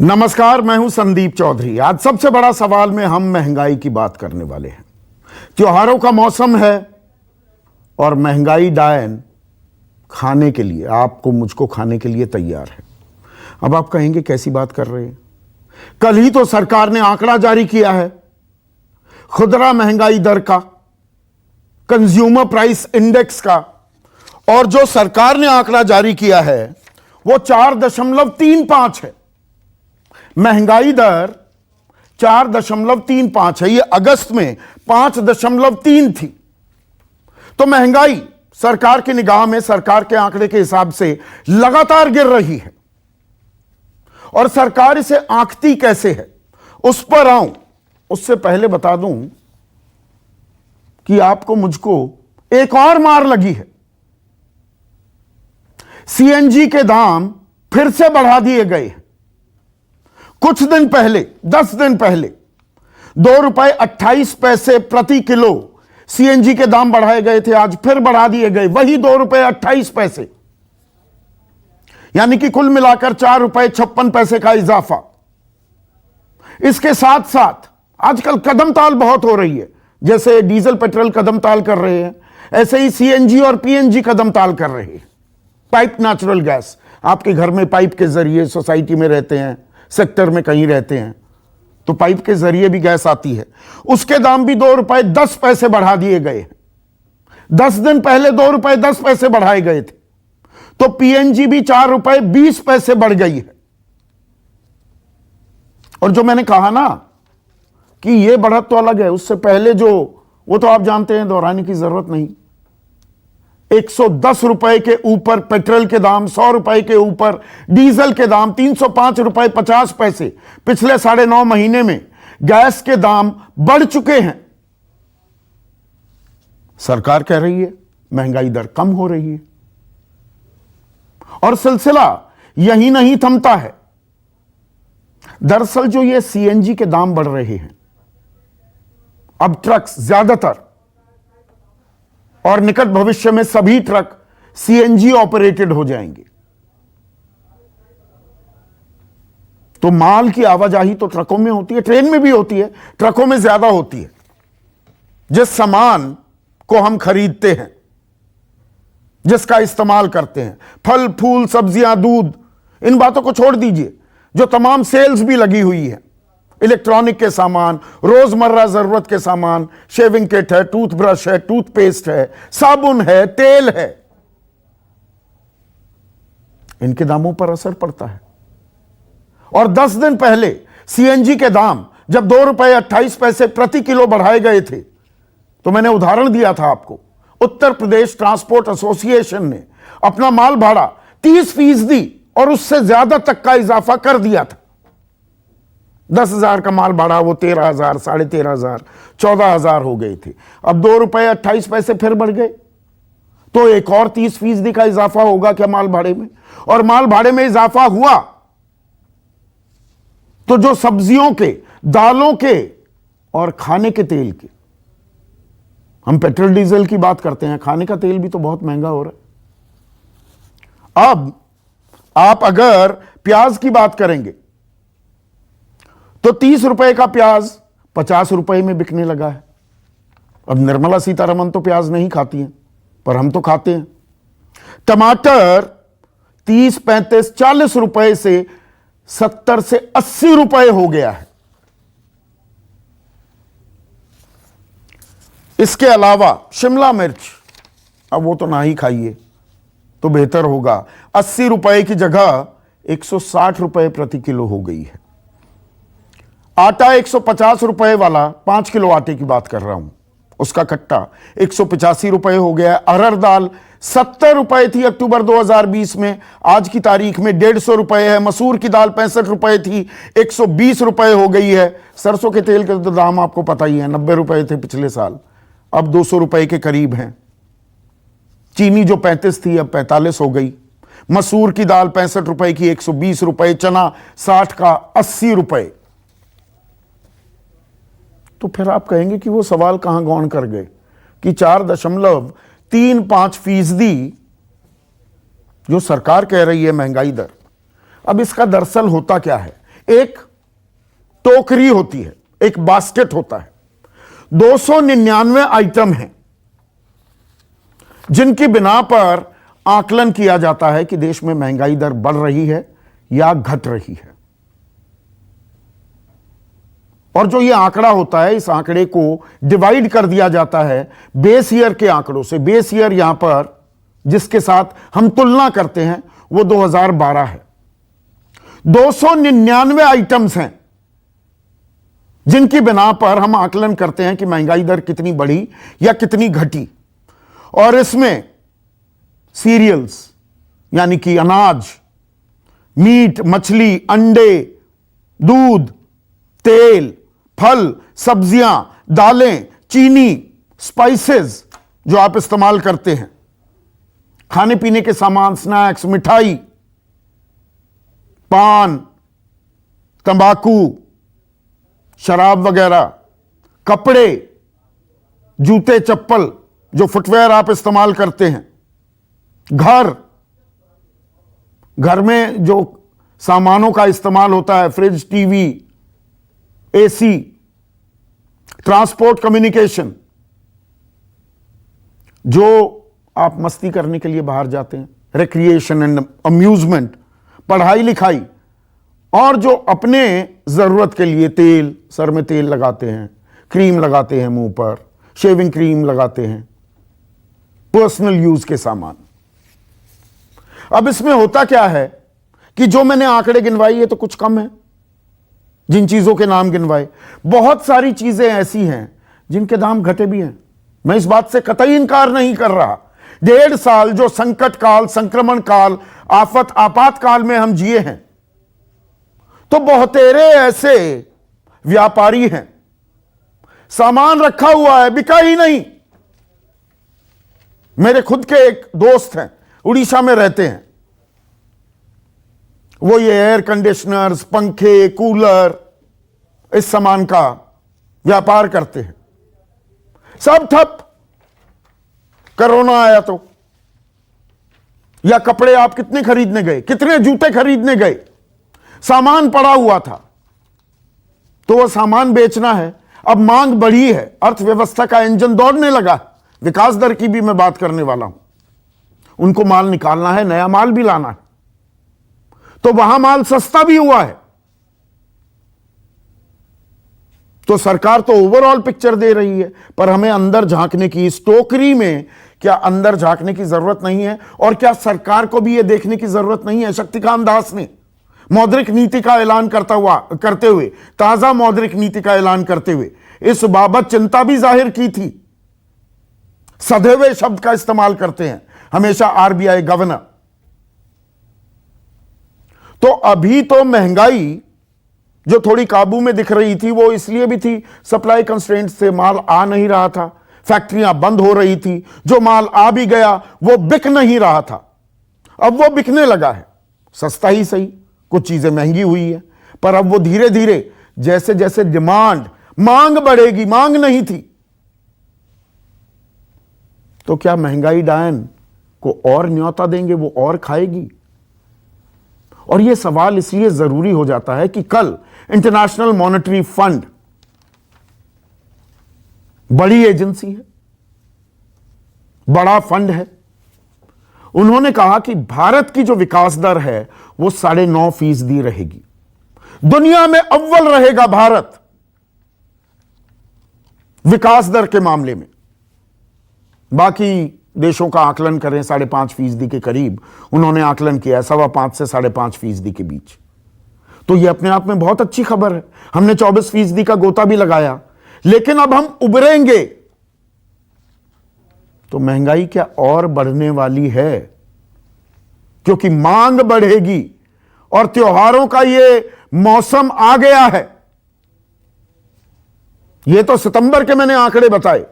नमस्कार, मैं हूं संदीप चौधरी। आज सबसे बड़ा सवाल में हम महंगाई की बात करने वाले हैं। त्योहारों का मौसम है और महंगाई डायन खाने के लिए, आपको मुझको खाने के लिए तैयार है। अब आप कहेंगे कैसी बात कर रहे हैं? कल ही तो सरकार ने आंकड़ा जारी किया है खुदरा महंगाई दर का, कंज्यूमर प्राइस इंडेक्स का, और जो सरकार ने आंकड़ा जारी किया है वो 4.35 है। महंगाई दर 4.35 है। ये अगस्त में 5.3 थी। तो महंगाई सरकार की निगाह में, सरकार के आंकड़े के हिसाब से लगातार गिर रही है। और सरकार इसे आंकती कैसे है उस पर आऊं, उससे पहले बता दूं कि आपको मुझको एक और मार लगी है। सीएनजी के दाम फिर से बढ़ा दिए गए हैं। कुछ दिन पहले, 10 दिन पहले ₹2.28 प्रति किलो सीएनजी के दाम बढ़ाए गए थे। आज फिर बढ़ा दिए गए, वही ₹2.28, यानी कि कुल मिलाकर ₹4.56 का इजाफा। इसके साथ साथ आजकल कदम ताल बहुत हो रही है। जैसे डीजल पेट्रोल कदम ताल कर रहे हैं, ऐसे ही सीएनजी और पीएनजी कदम ताल कर रहे हैं। पाइप नेचुरल गैस, आपके घर में पाइप के जरिए, सोसाइटी में रहते हैं, सेक्टर में कहीं रहते हैं, तो पाइप के जरिए भी गैस आती है, उसके दाम भी ₹2.10 बढ़ा दिए गए। 10 दिन पहले ₹2.10 बढ़ाए गए थे। तो पीएनजी भी ₹4.20 बढ़ गई है। और जो मैंने कहा ना कि यह बढ़त तो अलग है, उससे पहले जो, वो तो आप जानते हैं, दोहराने की जरूरत नहीं। ₹110 के ऊपर पेट्रोल के दाम, ₹100 के ऊपर डीजल के दाम, ₹305.50 पिछले 9.5 महीने में गैस के दाम बढ़ चुके हैं। सरकार कह रही है महंगाई दर कम हो रही है, और सिलसिला यही नहीं थमता है। दरअसल जो ये सीएनजी के दाम बढ़ रहे हैं, अब ट्रक्स ज्यादातर और निकट भविष्य में सभी ट्रक सीएनजी ऑपरेटेड हो जाएंगे। तो माल की आवाजाही तो ट्रकों में होती है, ट्रेन में भी होती है, ट्रकों में ज्यादा होती है। जिस सामान को हम खरीदते हैं, जिसका इस्तेमाल करते हैं, फल फूल सब्जियां दूध, इन बातों को छोड़ दीजिए, जो तमाम सेल्स भी लगी हुई है, इलेक्ट्रॉनिक के सामान, रोजमर्रा जरूरत के सामान, शेविंग किट है, टूथब्रश है, टूथपेस्ट है, साबुन है, तेल है, इनके दामों पर असर पड़ता है। और 10 दिन पहले सीएनजी के दाम जब ₹2.28 प्रति किलो बढ़ाए गए थे, तो मैंने उदाहरण दिया था आपको। उत्तर प्रदेश ट्रांसपोर्ट एसोसिएशन ने अपना माल भाड़ा 30% और उससे ज्यादा तक का इजाफा कर दिया था। 10,000 का माल भाड़ा, वो 13,000, 13,500, 14,000 हो गए थे। अब ₹2.28 फिर बढ़ गए, तो एक और 30% का इजाफा होगा क्या माल भाड़े में? और माल भाड़े में इजाफा हुआ तो जो सब्जियों के, दालों के और खाने के तेल के, हम पेट्रोल डीजल की बात करते हैं, खाने का तेल भी तो बहुत महंगा हो रहा है। अब आप अगर प्याज की बात करेंगे तो ₹30 का प्याज ₹50 में बिकने लगा है। अब निर्मला सीतारमण तो प्याज नहीं खाती हैं, पर हम तो खाते हैं। टमाटर 30, 35, ₹40 से 70 से ₹80 हो गया है। इसके अलावा शिमला मिर्च, अब वो तो ना ही खाइए तो बेहतर होगा, ₹80 की जगह ₹160 प्रति किलो हो गई है। आटा ₹150 वाला, 5 किलो आटे की बात कर रहा हूं, उसका कट्टा ₹185 हो गया है। अरहर दाल ₹70 थी अक्टूबर 2020 में, आज की तारीख में ₹150 है। मसूर की दाल ₹65 थी, ₹120 हो गई है। सरसों के तेल के तो दाम आपको पता ही है, ₹90 थे पिछले साल, अब ₹200 के करीब हैं। चीनी जो 35 थी अब 45 हो गई। मसूर की दाल ₹65 की ₹120, चना 60 का ₹80। तो फिर आप कहेंगे कि वो सवाल कहां गौण कर गए कि 4.35% जो सरकार कह रही है महंगाई दर। अब इसका दरअसल होता क्या है? एक टोकरी होती है, एक बास्केट होता है, 299 आइटम हैं जिनकी बिना पर आकलन किया जाता है कि देश में महंगाई दर बढ़ रही है या घट रही है। और जो ये आंकड़ा होता है, इस आंकड़े को डिवाइड कर दिया जाता है बेस ईयर के आंकड़ों से। बेस ईयर यहां पर जिसके साथ हम तुलना करते हैं वो 2012 है। 299 आइटम्स हैं जिनकी बिना पर हम आकलन करते हैं कि महंगाई दर कितनी बढ़ी या कितनी घटी। और इसमें सीरियल्स यानी कि अनाज, मीट, मछली, अंडे, दूध, तेल, फल, सब्जियां, दालें, चीनी, स्पाइसेस जो आप इस्तेमाल करते हैं, खाने पीने के सामान, स्नैक्स, मिठाई, पान, तंबाकू, शराब वगैरह, कपड़े, जूते, चप्पल, जो फुटवेयर आप इस्तेमाल करते हैं, घर में जो सामानों का इस्तेमाल होता है, fridge, TV, AC, transport, communication, जो आप मस्ती करने के लिए बाहर जाते हैं, रिक्रिएशन एंड अम्यूजमेंट, पढ़ाई लिखाई, और जो अपने जरूरत के लिए तेल, सर में तेल लगाते हैं, क्रीम लगाते हैं, मुंह पर शेविंग क्रीम लगाते हैं, पर्सनल यूज के सामान। अब इसमें होता क्या है कि जो मैंने आंकड़े गिनवाई है तो कुछ कम है, जिन चीजों के नाम गिनवाए, बहुत सारी चीजें ऐसी हैं जिनके दाम घटे भी हैं। मैं इस बात से कतई इनकार नहीं कर रहा। 1.5 साल जो संकट काल, संक्रमण काल, आफत, आपातकाल में हम जिए हैं, तो बहुतेरे ऐसे व्यापारी हैं, सामान रखा हुआ है, बिका ही नहीं। मेरे खुद के एक दोस्त हैं, उड़ीसा में रहते हैं, वो ये एयर कंडीशनर्स, पंखे, कूलर, इस सामान का व्यापार करते हैं। सब ठप, कोरोना आया तो। या कपड़े आप कितने खरीदने गए, कितने जूते खरीदने गए, सामान पड़ा हुआ था, तो वो सामान बेचना है। अब मांग बढ़ी है, अर्थव्यवस्था का इंजन दौड़ने लगा। विकास दर की भी मैं बात करने वाला हूं। उनको माल निकालना है, नया माल भी लाना है, तो वहां माल सस्ता भी हुआ है। तो सरकार तो ओवरऑल पिक्चर दे रही है, पर हमें अंदर झांकने की, इस टोकरी में क्या अंदर झांकने की जरूरत नहीं है? और क्या सरकार को भी यह देखने की जरूरत नहीं है? शक्तिकांत दास ने मौद्रिक नीति का ऐलान करते हुए, ताजा मौद्रिक नीति का ऐलान करते हुए इस बाबत चिंता भी जाहिर की थी। सदैव शब्द का इस्तेमाल करते हैं हमेशा आरबीआई गवर्नर। तो अभी तो महंगाई जो थोड़ी काबू में दिख रही थी, वो इसलिए भी थी, सप्लाई कंस्ट्रेंट से माल आ नहीं रहा था, फैक्ट्रियां बंद हो रही थी, जो माल आ भी गया वो बिक नहीं रहा था। अब वो बिकने लगा है, सस्ता ही सही, कुछ चीजें महंगी हुई है, पर अब वो धीरे धीरे जैसे जैसे डिमांड, मांग बढ़ेगी, मांग नहीं थी, तो क्या महंगाई डायन को और न्योता देंगे, वो और खाएगी? और यह सवाल इसलिए जरूरी हो जाता है कि कल इंटरनेशनल मॉनेटरी फंड, बड़ी एजेंसी है, बड़ा फंड है, उन्होंने कहा कि भारत की जो विकास दर है वो 9.5% रहेगी। दुनिया में अव्वल रहेगा भारत विकास दर के मामले में। बाकी देशों का आकलन करें 5.5% के करीब उन्होंने आकलन किया, 5.25 से 5.5% के बीच। तो यह अपने आप में बहुत अच्छी खबर है। हमने 24% का गोता भी लगाया, लेकिन अब हम उभरेंगे तो महंगाई क्या और बढ़ने वाली है, क्योंकि मांग बढ़ेगी और त्योहारों का यह मौसम आ गया है। यह तो सितंबर के मैंने आंकड़े बताए,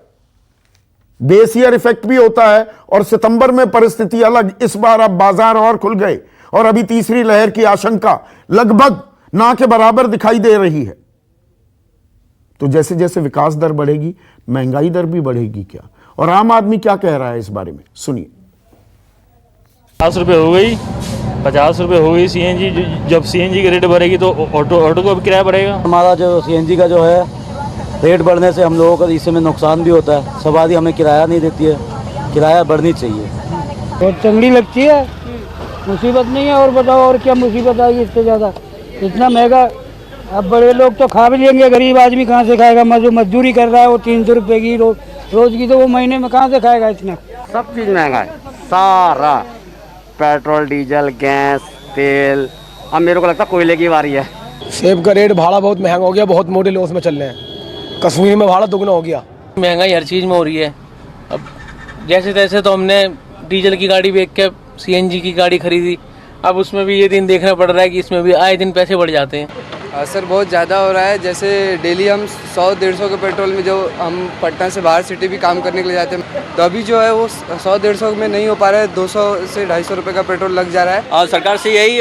बेस ईयर इफेक्ट भी होता है और सितंबर में परिस्थिति अलग। इस बार अब बाजार और खुल गए और अभी तीसरी लहर की आशंका लगभग ना के बराबर दिखाई दे रही है। तो जैसे जैसे विकास दर बढ़ेगी, महंगाई दर भी बढ़ेगी क्या? और आम आदमी क्या कह रहा है इस बारे में, सुनिए। 50 रुपये हो गई। 50 रुपये हो गई सीएनजी। जब सीएनजी की रेट बढ़ेगी तो ऑटो को भी किराया बढ़ेगा। हमारा जो सीएनजी का जो है रेट बढ़ने से हम लोगों का इसमें नुकसान भी होता है। सवारी हमें किराया नहीं देती है, किराया बढ़नी चाहिए। बहुत चंगी लगती है, मुसीबत नहीं है। और बताओ और क्या मुसीबत आएगी इससे ज़्यादा? इतना महंगा। अब बड़े लोग तो खा भी लेंगे, गरीब आदमी कहाँ से खाएगा? मजदूरी कर रहा है वो 300 रुपये की रोज की, तो वो महीने में कहाँ से खाएगा इतना? सब चीज़ महंगा है, सारा पेट्रोल, डीजल, गैस, तेल। अब मेरे को लगता है कोयले की बारी है। सेब का रेट भाड़ा बहुत महंगा हो गया, बहुत मोटे लॉस में चल रहे हैं। कश्मीर में भाड़ा दुगना हो गया। महंगाई हर चीज़ में हो रही है। अब जैसे तैसे तो हमने डीजल की गाड़ी बेच के सीएनजी की गाड़ी खरीदी। अब उसमें भी ये दिन देखना पड़ रहा है कि इसमें भी आए दिन पैसे बढ़ जाते हैं। असर बहुत ज़्यादा हो रहा है। जैसे डेली हम 100-150 के पेट्रोल में, जो हम पटना से बाहर सिटी भी काम करने के लिए जाते हैं, तो अभी जो है वो 100-150 में नहीं हो पा रहा है। 200 से 250 रुपये का पेट्रोल लग जा रहा है। और सरकार से यही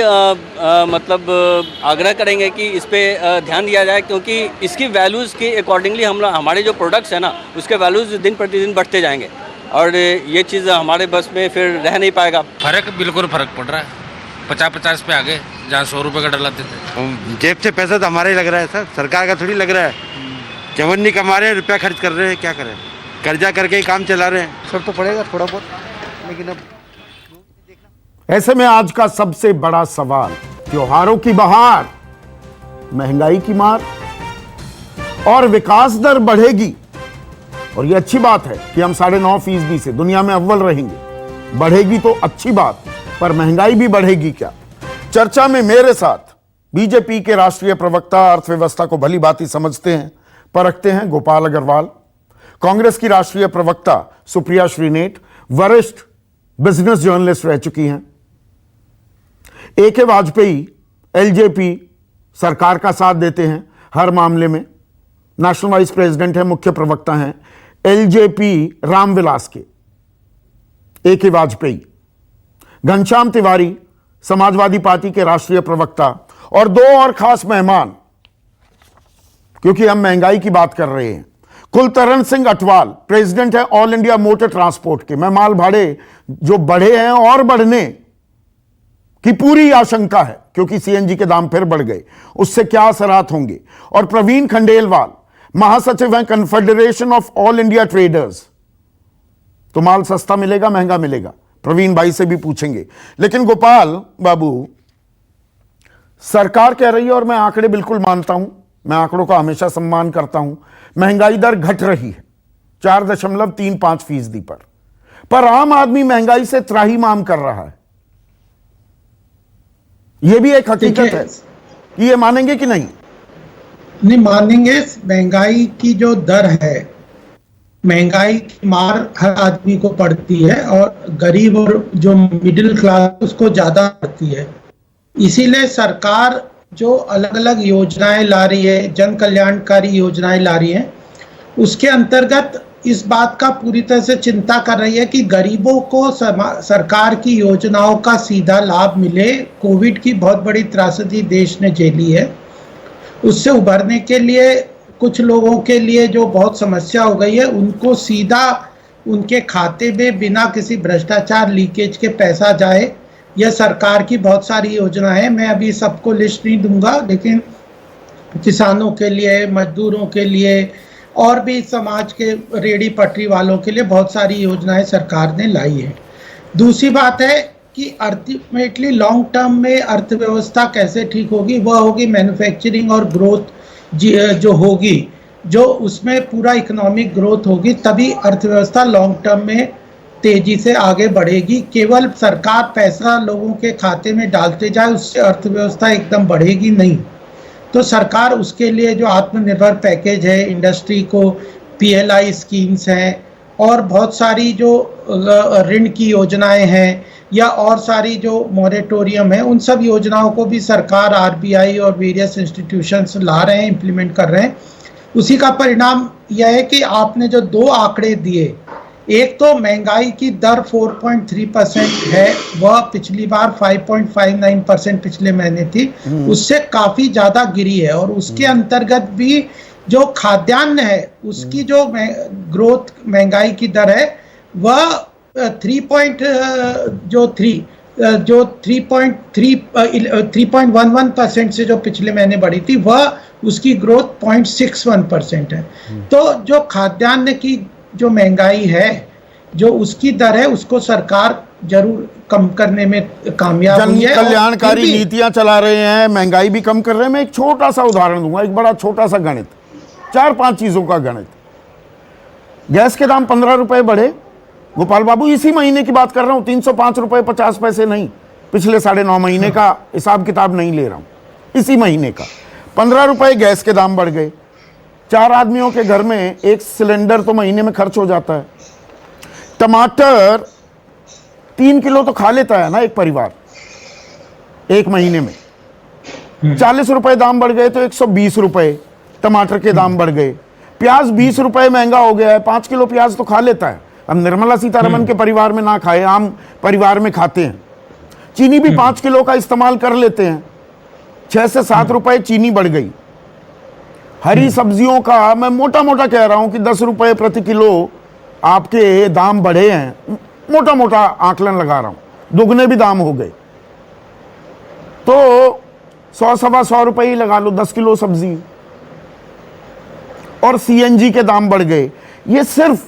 मतलब आग्रह करेंगे कि इस पे ध्यान दिया जाए, क्योंकि इसकी वैल्यूज़ के अकॉर्डिंगली हमारे जो प्रोडक्ट्स हैं ना, उसके वैल्यूज़ दिन प्रतिदिन बढ़ते जाएंगे और ये चीज़ हमारे बस में फिर रह नहीं पाएगा। बिल्कुल फ़र्क पड़ रहा है। 50-50 पे आगे, जहाँ 100 रुपये का डलाते थे। जेब से पैसा तो हमारा ही लग रहा है सर, सरकार का थोड़ी लग रहा है। चवन्नी कमा रहे हैं, रुपया खर्च कर रहे हैं, क्या करें? कर्जा करके ही काम चला रहे हैं। सब तो पड़ेगा थोड़ा बहुत, लेकिन अब ऐसे में आज का सबसे बड़ा सवाल, त्योहारों की बहार, महंगाई की मार और विकास दर बढ़ेगी। और ये अच्छी बात है कि हम 9.5% से दुनिया में अव्वल रहेंगे। बढ़ेगी तो अच्छी बात, पर महंगाई भी बढ़ेगी क्या? चर्चा में मेरे साथ बीजेपी के राष्ट्रीय प्रवक्ता, अर्थव्यवस्था को भली भांति समझते हैं, परखते हैं, गोपाल अग्रवाल। कांग्रेस की राष्ट्रीय प्रवक्ता सुप्रिया श्रीनेट वरिष्ठ बिजनेस जर्नलिस्ट रह चुकी हैं। ए.के. वाजपेयी एलजेपी सरकार का साथ देते हैं हर मामले में, नेशनल वाइस प्रेसिडेंट हैं, मुख्य प्रवक्ता हैं एलजेपी रामविलास के। ए.के. वाजपेयी, घनश्याम तिवारी समाजवादी पार्टी के राष्ट्रीय प्रवक्ता, और दो और खास मेहमान, क्योंकि हम महंगाई की बात कर रहे हैं, कुलतरण सिंह अटवाल, प्रेसिडेंट है ऑल इंडिया मोटर ट्रांसपोर्ट के। मैं माल भाड़े जो बढ़े हैं और बढ़ने की पूरी आशंका है, क्योंकि सीएनजी के दाम फिर बढ़ गए, उससे क्या असरात होंगे। और प्रवीण खंडेलवाल, महासचिव हैं confederation of all India traders. तो माल सस्ता मिलेगा, महंगा मिलेगा? प्रवीण भाई से भी पूछेंगे। लेकिन गोपाल बाबू, सरकार कह रही है, और मैं आंकड़े बिल्कुल मानता हूं, मैं आंकड़ों का हमेशा सम्मान करता हूं, महंगाई दर घट रही है 4.35% पर आम आदमी महंगाई से त्राहिमाम कर रहा है। यह भी एक हकीकत है, ये मानेंगे कि नहीं? नहीं मानेंगे। महंगाई की जो दर है, महंगाई की मार हर आदमी को पड़ती है, और गरीब और जो मिडिल क्लास उसको ज्यादा पड़ती है। इसीलिए सरकार जो अलग अलग योजनाएं ला रही है, जन कल्याणकारी योजनाएं ला रही है, उसके अंतर्गत इस बात का पूरी तरह से चिंता कर रही है कि गरीबों को सरकार की योजनाओं का सीधा लाभ मिले। कोविड की बहुत बड़ी त्रासदी देश ने झेली है, उससे उभरने के लिए कुछ लोगों के लिए जो बहुत समस्या हो गई है, उनको सीधा उनके खाते में बिना किसी भ्रष्टाचार, लीकेज के पैसा जाए। यह सरकार की बहुत सारी योजना है, मैं अभी सबको लिस्ट नहीं दूंगा, लेकिन किसानों के लिए, मजदूरों के लिए, और भी समाज के रेहड़ी पटरी वालों के लिए बहुत सारी योजनाएं सरकार ने लाई है। दूसरी बात है कि अल्टीमेटली लॉन्ग टर्म में अर्थव्यवस्था कैसे ठीक होगी, वह होगी मैन्युफैक्चरिंग और ग्रोथ जो होगी, जो उसमें पूरा इकोनॉमिक ग्रोथ होगी, तभी अर्थव्यवस्था लॉन्ग टर्म में तेजी से आगे बढ़ेगी। केवल सरकार पैसा लोगों के खाते में डालते जाए, उससे अर्थव्यवस्था एकदम बढ़ेगी नहीं। तो सरकार उसके लिए जो आत्मनिर्भर पैकेज है, इंडस्ट्री को पीएलआई स्कीम्स हैं, और बहुत सारी जो ऋण की योजनाएं हैं, या और सारी जो मॉरेटोरियम है, उन सब योजनाओं को भी सरकार, आरबीआई और वेरियस इंस्टीट्यूशंस ला रहे हैं, इम्प्लीमेंट कर रहे हैं। उसी का परिणाम यह है कि आपने जो दो आंकड़े दिए, एक तो महंगाई की दर 4.3% है, वह पिछली बार 5.59% पिछले महीने थी, उससे काफी ज्यादा गिरी है। और उसके अंतर्गत भी जो खाद्यान्न है, उसकी जो ग्रोथ महंगाई की दर है, वह 3 जो 3.11% से जो पिछले महीने बढ़ी थी, वह उसकी ग्रोथ 0.61% है। तो जो खाद्यान्न की जो महंगाई है, जो उसकी दर है, उसको सरकार जरूर कम करने में कामयाब जन हुई है। कल्याणकारी नीतियां चला रहे हैं, महंगाई भी कम कर रहे हैं। मैं एक छोटा सा उदाहरण दूंगा, एक बड़ा छोटा सा गणित, 4-5 चीजों का गणित। गैस के दाम 15 रुपए बढ़े गोपाल बाबू, इसी महीने की बात कर रहा हूं, 305 रुपए 50 पैसे नहीं, पिछले 9.5 महीने का हिसाब किताब नहीं ले रहा हूं, इसी महीने का 15 रुपए गैस के दाम बढ़ गए। 4 आदमियों के घर में 1 सिलेंडर तो महीने में खर्च हो जाता है। टमाटर 3 किलो तो खा लेता है ना एक परिवार एक महीने में। 40 रुपए दाम बढ़ गए तो 120 रुपए टमाटर के दाम बढ़ गए। प्याज 20 रुपए महंगा हो गया है, 5 किलो प्याज तो खा लेता है। अब निर्मला सीतारमन के परिवार में ना खाए, आम परिवार में खाते हैं। चीनी भी 5 किलो का इस्तेमाल कर लेते हैं, 6 से 7 रुपए चीनी बढ़ गई। हरी सब्जियों का मैं मोटा मोटा कह रहा हूं कि 10 रुपए प्रति किलो आपके दाम बढ़े हैं, मोटा मोटा आकलन लगा रहा हूं, दुगने भी दाम हो गए। तो 100-125 रुपए ही लगा लो 10 किलो सब्जी। और सीएनजी के दाम बढ़ गए। ये सिर्फ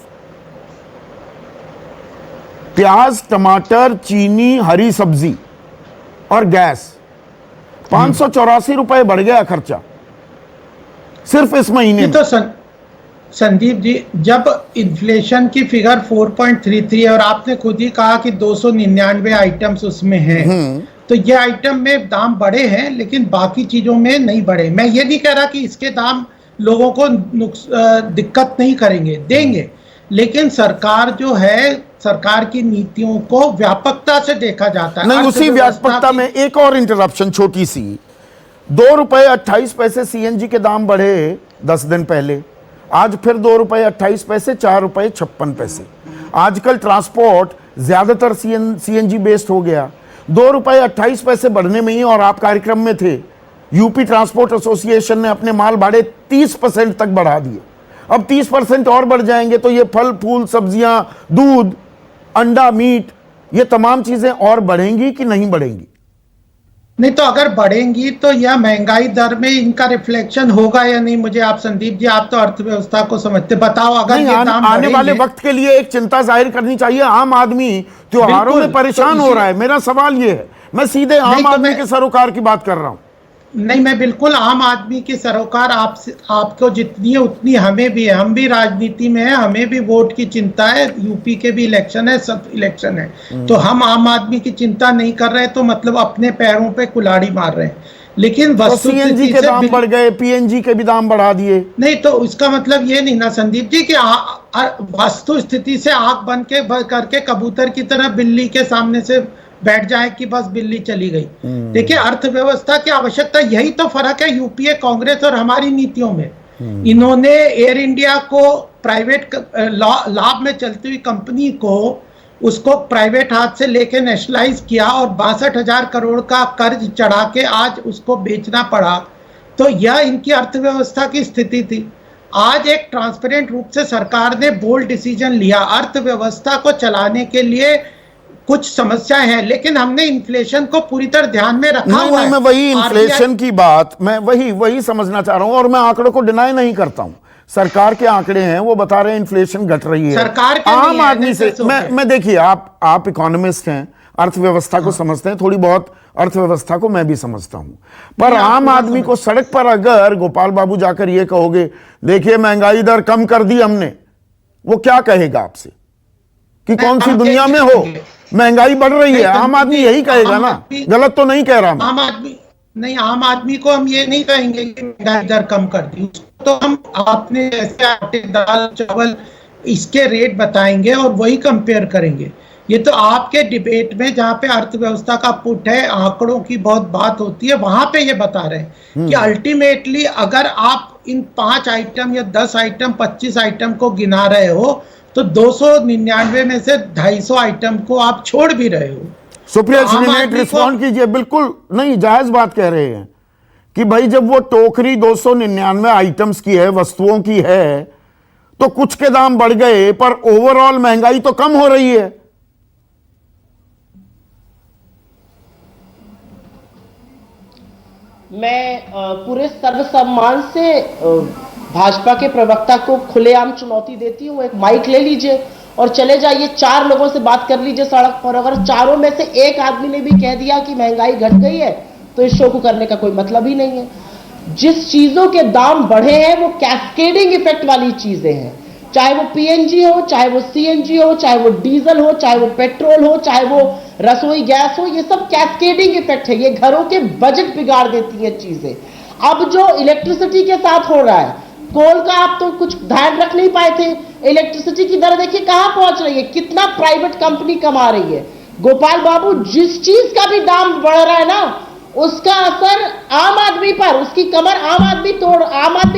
प्याज, टमाटर, चीनी, हरी सब्जी और गैस, 584 रुपए बढ़ गया खर्चा सिर्फ इस महीने में। तो संदीप जी, जब इन्फ्लेशन की फिगर 4.33 है और आपने खुद ही कहा कि 299 आइटम्स उसमें हैं, तो ये आइटम में दाम बढ़े हैं लेकिन बाकी चीजों में नहीं बढ़े। मैं ये नहीं कह रहा कि इसके दाम लोगों को दिक्कत नहीं करेंगे, देंगे, लेकिन सरकार जो है, सरकार की नीतियों को व्यापकता से देखा जाता है। नहीं, उसी व्यापकता में एक और इंटरप्शन छोटी सी, 2 रुपए 28 पैसे सीएनजी के दाम बढ़े 10 दिन पहले, आज फिर 2 रुपए 28 पैसे, 4 रुपए 56 पैसे। आजकल ट्रांसपोर्ट ज्यादातर सीएनजी बेस्ड हो गया। 2 रुपए 28 पैसे बढ़ने में ही, और आप कार्यक्रम में थे, यूपी ट्रांसपोर्ट एसोसिएशन ने अपने माल भाड़े 30% तक बढ़ा दिए। अब 30% और बढ़ जाएंगे तो ये फल फूल, सब्जियां, दूध, अंडा, मीट, ये तमाम चीजें और बढ़ेंगी कि नहीं बढ़ेंगी? नहीं, तो अगर बढ़ेंगी तो यह महंगाई दर में इनका रिफ्लेक्शन होगा या नहीं? मुझे आप संदीप जी, आप तो अर्थव्यवस्था को समझते, बताओ। अगर ये दाम आने वाले वक्त के लिए एक चिंता जाहिर करनी चाहिए। आम आदमी त्योहारों में परेशान हो रहा है। मेरा सवाल ये है, मैं सीधे आम आदमी के सरोकार की बात कर रहा हूं। नहीं, मैं बिल्कुल आम आदमी की सरोकार आपको जितनी है उतनी हमें भी है। हम भी राजनीति में है, हमें भी वोट की चिंता है, यूपी के भी इलेक्शन है, सब इलेक्शन है। तो हम आम आदमी की चिंता नहीं कर रहे तो मतलब अपने पैरों पे कुल्हाड़ी मार रहे हैं। लेकिन सीएनजी के दाम बढ़ गए, पीएनजी के भी दाम बढ़ा दिए। नहीं, तो उसका मतलब ये नहीं ना संदीप जी कि वस्तु स्थिति से आंख बंद करके कबूतर की तरह बिल्ली के सामने से बैठ जाए कि बस बिल्ली चली गई। देखिए, अर्थव्यवस्था की आवश्यकता, यही तो फर्क है यूपीए कांग्रेस और हमारी नीतियों में। इन्होंने एयर इंडिया को प्राइवेट लाभ में चलती हुई कंपनी को, उसको प्राइवेट हाथ से लेके नेशनलाइज किया और 62,000 करोड़ का कर्ज चढ़ा के आज उसको बेचना पड़ा। तो यह इनकी अर्थव्यवस्था की स्थिति थी। आज एक ट्रांसपेरेंट रूप से सरकार ने बोल्ड डिसीजन लिया। अर्थव्यवस्था को चलाने के लिए कुछ समस्याएं हैं, लेकिन हमने इन्फ्लेशन को पूरी तरह ध्यान में रखा हुआ है। मैं वही इन्फ्लेशन की बात, मैं वही समझना चाह रहा हूं, और मैं आंकड़ों को डिनाई नहीं करता हूं। सरकार के आंकड़े हैं, वो बता रहे हैं इन्फ्लेशन घट रही है। सरकार के आम आदमी से मैं देखिए, आप इकोनॉमिस्ट हैं, अर्थव्यवस्था को समझते हैं, थोड़ी बहुत अर्थव्यवस्था को मैं भी समझता हूं, पर आम आदमी को सड़क पर अगर गोपाल बाबू जाकर ये कहोगे देखिए महंगाई दर कम कर दी हमने, वो क्या कहेगा आपसे कि कौन सी दुनिया में हो, महंगाई बढ़ रही है? आम आदमी यही कहेगा ना, गलत तो नहीं कह रहा मैं। आम आदमी को हम ये नहीं कहेंगे कि महंगाई दर कम कर दी, उसको तो हम आपने जैसे आटे, दाल, चावल, इसके रेट बताएंगे और वही कंपेयर करेंगे। ये तो आपके डिबेट में जहाँ पे अर्थव्यवस्था का पुट है, आंकड़ों की बहुत बात होती है, वहां पे ये बता रहे हैं कि अल्टीमेटली अगर आप इन 5 आइटम या 10 आइटम, 25 आइटम को गिना रहे हो तो 299 में से 250 आइटम को आप छोड़ भी रहे हो। सुप्रिया श्रीनेट रिस्पॉन्ड कीजिए। बिल्कुल नहीं, जायज बात कह रहे हैं कि भाई जब वो टोकरी 299 आइटम्स की है, वस्तुओं की है, तो कुछ के दाम बढ़ गए पर ओवरऑल महंगाई तो कम हो रही है। मैं पूरे सर्वसम्मान से भाजपा के प्रवक्ता को खुलेआम चुनौती देती हूँ, एक माइक ले लीजिए और चले जाइए, 4 लोगों से बात कर लीजिए सड़क पर। अगर चारों में से एक आदमी ने भी कह दिया कि महंगाई घट गई है तो इस शो को करने का कोई मतलब ही नहीं है। जिस चीजों के दाम बढ़े हैं वो कैस्केडिंग इफेक्ट वाली चीजें हैं, चाहे वो पीएनजी हो, चाहे वो सीएनजी हो, चाहे वो डीजल हो, चाहे वो पेट्रोल हो, चाहे वो रसोई गैस हो, ये सब कैस्केडिंग इफेक्ट है, ये घरों के बजट बिगाड़ देती है चीजें। अब जो इलेक्ट्रिसिटी के साथ हो रहा है, कोल का आप तो कुछ ध्यान रख नहीं पाए थे, इलेक्ट्रिसिटी की दर देखिए कहां पहुंच रही है, कितना प्राइवेट कंपनी कमा रही है। गोपाल बाबू, जिस चीज का भी दाम बढ़ रहा है ना, उसका असर आम आदमी पर, उसकी कमर आम आदमी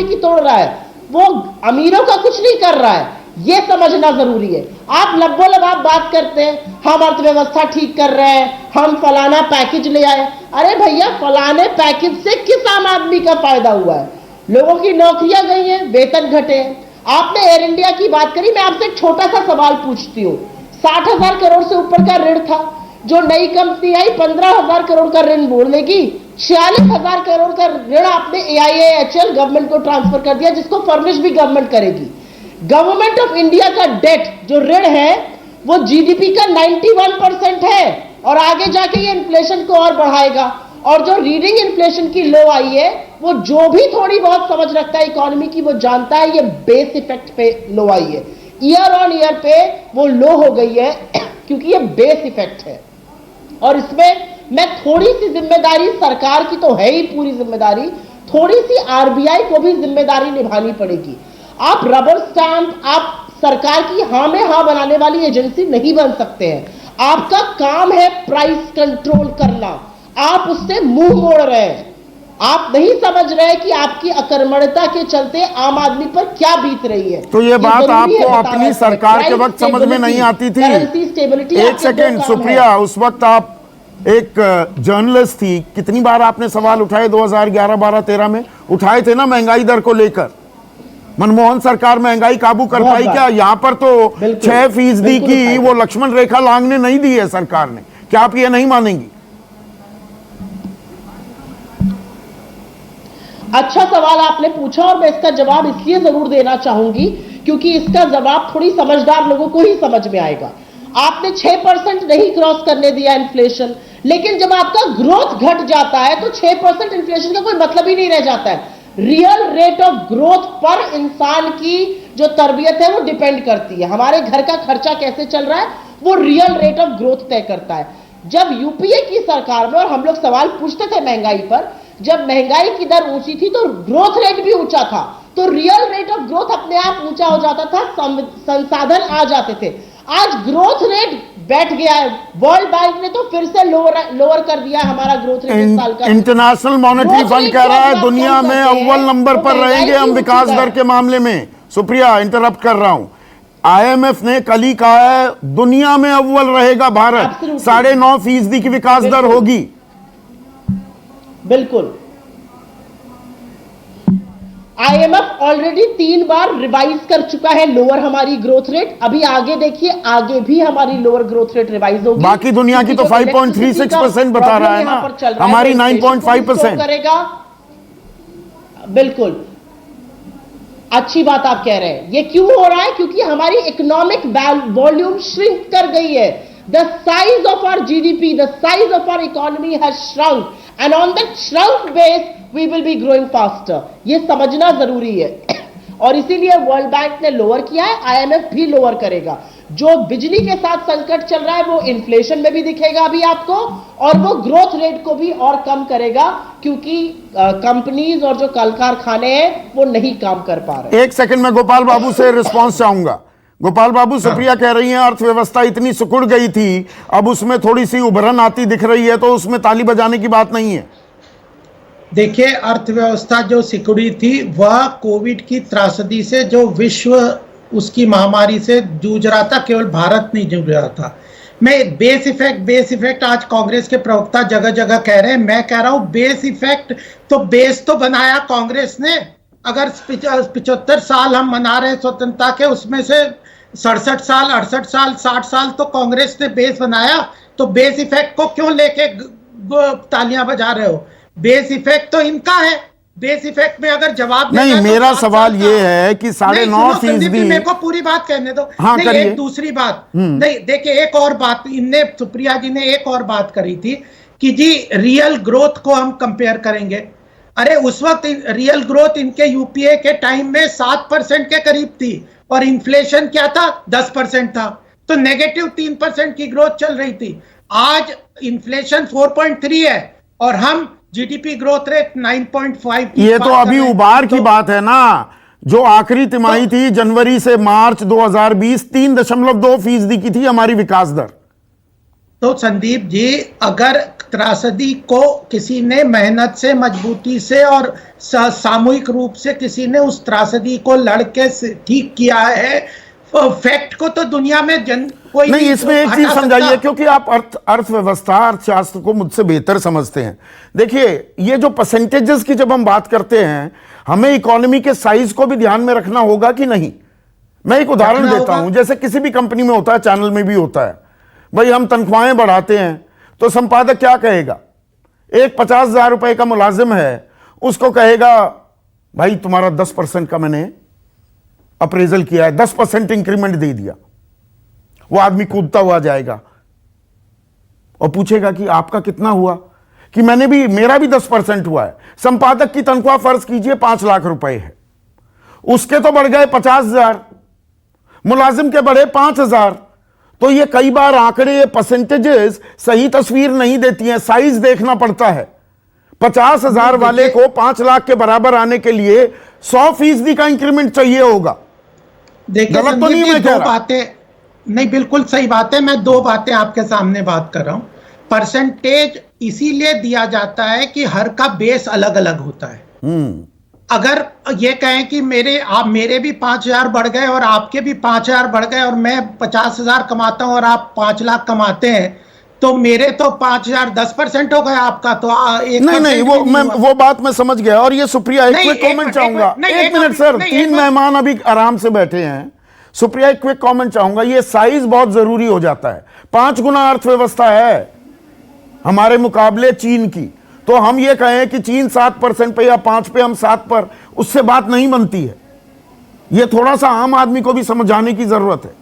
की तोड़ रहा है, वो अमीरों का कुछ नहीं कर रहा है, ये समझना जरूरी है। आप लबोलब आप बात करते हैं हम अर्थव्यवस्था ठीक कर रहे हैं, हम फलाना पैकेज ले आए। अरे भैया, फलाने पैकेज से किस आम आदमी का फायदा हुआ है? लोगों की नौकरियां गई हैं, वेतन घटे हैं। आपने एयर इंडिया की बात करी, मैं आपसे एक छोटा सा सवाल पूछती हूँ। 60,000 करोड़ से ऊपर का ऋण था, जो नई कंपनी आई 15,000 करोड़ का ऋण मोड़ लेगी, 46,000 करोड़ का ऋण आपने AIAHL गवर्नमेंट को ट्रांसफर कर दिया, जिसको फर्निश भी गवर्नमेंट करेगी। गवर्नमेंट ऑफ इंडिया का डेट जो ऋण है वो जीडीपी का 91% है, और आगे जाके ये इन्फ्लेशन को और बढ़ाएगा। और जो रीडिंग इन्फ्लेशन की लो आई है, वो जो भी थोड़ी बहुत समझ रखता है इकोनॉमी की, वो जानता है ये बेस इफेक्ट पे लो आई है, ईयर ऑन ईयर पे वो लो हो गई है क्योंकि ये बेस इफेक्ट है। और इसमें मैं थोड़ी सी जिम्मेदारी सरकार की तो है ही, पूरी जिम्मेदारी, थोड़ी सी आरबीआई को भी जिम्मेदारी निभानी पड़ेगी। आप रबर स्टैंप, आप सरकार की हां में हां बनाने वाली एजेंसी नहीं बन सकते हैं। आपका काम है प्राइस कंट्रोल करना, आप उससे मुंह मोड़ रहे हैं। आप नहीं समझ रहे कि आपकी अकर्मण्यता के चलते आम आदमी पर क्या बीत रही है। तो ये बात जरूरी है आपको बताना। अपनी सरकार के वक्त समझ में स्टेबिलिटी, नहीं आती थी। करेंसी स्टेबिलिटी, एक आपके दो सेकेंड काम सुप्रिया, है। उस वक्त आप एक जर्नलिस्ट थी, कितनी बार आपने सवाल उठाए 2011, 12, 13 में उठाए थे ना महंगाई दर को लेकर? मनमोहन सरकार महंगाई काबू कर पाई क्या? यहां पर तो 6% की वो लक्ष्मण रेखा लांघने नहीं दी है सरकार ने। क्या आप ये नहीं मानेंगी? अच्छा सवाल आपने पूछा, और मैं इसका जवाब इसलिए जरूर देना चाहूंगी क्योंकि इसका जवाब थोड़ी समझदार लोगों को ही समझ में आएगा। आपने 6% नहीं क्रॉस करने दिया इन्फ्लेशन, लेकिन जब आपका ग्रोथ घट जाता है तो 6% इन्फ्लेशन का कोई मतलब ही नहीं रह जाता है। रियल रेट ऑफ ग्रोथ पर इंसान की जो तरबियत है वो डिपेंड करती है। हमारे घर का खर्चा कैसे चल रहा है वो रियल रेट ऑफ ग्रोथ तय करता है। जब यूपीए की सरकार में, और हम लोग सवाल पूछते थे महंगाई पर, जब महंगाई की दर ऊंची थी तो ग्रोथ रेट भी ऊंचा था, तो रियल रेट ऑफ ग्रोथ अपने आप ऊंचा हो जाता था, संसाधन आ जाते थे। आज ग्रोथ रेट बैठ गया है, वर्ल्ड बैंक ने तो फिर से लोअर कर दिया हमारा ग्रोथ रेट इस साल का। इंटरनेशनल मॉनेटरी फंड कह रहा है दुनिया में अव्वल नंबर पर रहेंगे हम विकास दर के मामले में। सुप्रिया, इंटरप्ट कर रहा हूं। IMF ने कल ही कहा है दुनिया में अव्वल रहेगा भारत, 9.5% की विकास दर होगी। बिल्कुल। IMF ऑलरेडी 3 बार रिवाइज कर चुका है लोअर हमारी ग्रोथ रेट। अभी आगे देखिए, आगे भी हमारी लोअर ग्रोथ रेट रिवाइज होगी। बाकी दुनिया की तो 5.36% बता रहा है ना, हमारी 9.5% करेगा। बिल्कुल, अच्छी बात आप कह रहे हैं। ये क्यों हो रहा है? क्योंकि हमारी इकोनॉमिक वॉल्यूम श्रिंक कर गई है। The size of our GDP, the size of our economy has shrunk, and on that shrunk base we will be growing faster. ये समझना जरूरी है और इसीलिए वर्ल्ड बैंक ने लोअर किया है, IMF भी लोअर करेगा। जो बिजली के साथ संकट चल रहा है वो इन्फ्लेशन में भी दिखेगा अभी आपको, और वो ग्रोथ रेट को भी और कम करेगा क्योंकि कंपनीज और जो कल कारखाने हैं वो नहीं काम कर पा रहे। एक सेकंड में गोपाल बाबू से रिस्पांस चाहूंगा। गोपाल बाबू, सुप्रिया कह रही हैं अर्थव्यवस्था इतनी सिकुड़ गई थी, अब उसमें थोड़ी सी उभरन आती दिख रही है, तो उसमें ताली बजाने की बात नहीं है। देखिए, अर्थव्यवस्था जो सिकुड़ी थी वह कोविड की त्रासदी से, जो विश्व उसकी महामारी से जूझ रहा था, केवल भारत नहीं जूझ रहा था। मैं बेस इफेक्ट आज कांग्रेस के प्रवक्ता जगह जगह कह रहे हैं, मैं कह रहा हूं बेस इफेक्ट तो बेस तो बनाया कांग्रेस ने। अगर 75 साल हम मना रहे हैं स्वतंत्रता के, उसमें से 67 साल, 68 साल, 60 साल तो कांग्रेस ने बेस बनाया, तो बेस इफेक्ट को क्यों लेके तालियां बजा रहे हो? बेस इफेक्ट तो इनका है। बेस इफेक्ट में अगर जवाब नहीं, देना है तो मेरा 7 सवाल साल ये का। है कि नहीं, 9.5% सुनो संदीप जी, मेरे को पूरी बात कहने दो। हाँ, नहीं, करिए। एक दूसरी बात, नहीं देखिए, एक और बात इनने, सुप्रिया जी ने एक और बात करी थी कि जी रियल ग्रोथ को हम कंपेयर करेंगे। अरे उस वक्त रियल ग्रोथ इनके यूपीए के टाइम में 7% के करीब थी और इन्फ्लेशन क्या था, 10% था, तो नेगेटिव 3% की ग्रोथ चल रही थी। आज इन्फ्लेशन 4.3 है और हम जीडीपी ग्रोथ रेट 9.5 की ये बात तो कर अभी रहे हैं। उबार की बात है ना। जो आखिरी तिमाही थी जनवरी से मार्च 2020, 3.2% की थी हमारी विकास दर। तो संदीप जी, अगर त्रासदी को किसी ने मेहनत से, मजबूती से और सामूहिक रूप से किसी ने उस त्रासदी को लड़के से ठीक किया है, फैक्ट को तो दुनिया में कोई नहीं, इसमें एक चीज हटा समझाइए, सकता। क्योंकि आप अर्थव्यवस्था, अर्थशास्त्र को मुझसे बेहतर समझते हैं। देखिए, ये जो परसेंटेजेस की जब हम बात करते हैं, हमें इकोनॉमी के साइज को भी ध्यान में रखना होगा कि नहीं। मैं एक उदाहरण देता हूं, जैसे किसी भी कंपनी में होता है, चैनल में भी होता है। भाई हम तनख्वाहें बढ़ाते हैं तो संपादक क्या कहेगा? एक 50,000 रुपए का मुलाजिम है, उसको कहेगा भाई तुम्हारा 10% का मैंने अप्रेजल किया है, 10% इंक्रीमेंट दे दिया। वो आदमी कूदता हुआ जाएगा और पूछेगा कि आपका कितना हुआ, कि मेरा भी 10% हुआ है। संपादक की तनख्वाह फर्ज कीजिए 5 लाख रुपए है, उसके तो बढ़ गए 50,000, मुलाजिम के बढ़े 5,000। तो ये कई बार आंकड़े, ये परसेंटेजेस सही तस्वीर नहीं देती हैं, साइज देखना पड़ता है। 50,000 वाले को 5 लाख के बराबर आने के लिए 100% का इंक्रीमेंट चाहिए होगा। देखिए गलत तो नहीं मैं कह रहा। बातें नहीं, बिल्कुल सही बात है। मैं दो बातें आपके सामने बात कर रहा हूं। परसेंटेज इसीलिए दिया जाता है कि हर का बेस अलग अलग होता है। अगर ये कहें कि मेरे भी 5,000 बढ़ गए और आपके भी 5,000 बढ़ गए और मैं 50,000 कमाता हूं और आप 5 लाख कमाते हैं, तो मेरे तो 5,000 10% हो गए, आपका तो 1% नहीं, वो बात मैं समझ गया। और ये सुप्रिया, एक क्विक कमेंट चाहूंगा। एक मिनट सर, 3 मेहमान अभी आराम से बैठे हैं। सुप्रिया, एक क्विक कमेंट चाहूंगा। ये साइज बहुत जरूरी हो जाता है। 5 गुना अर्थव्यवस्था है हमारे मुकाबले चीन की, तो हम ये कहें कि चीन 7% पे या 5 पे, हम 7 पर, उससे बात नहीं बनती है। ये थोड़ा सा आम आदमी को भी समझाने की जरूरत है।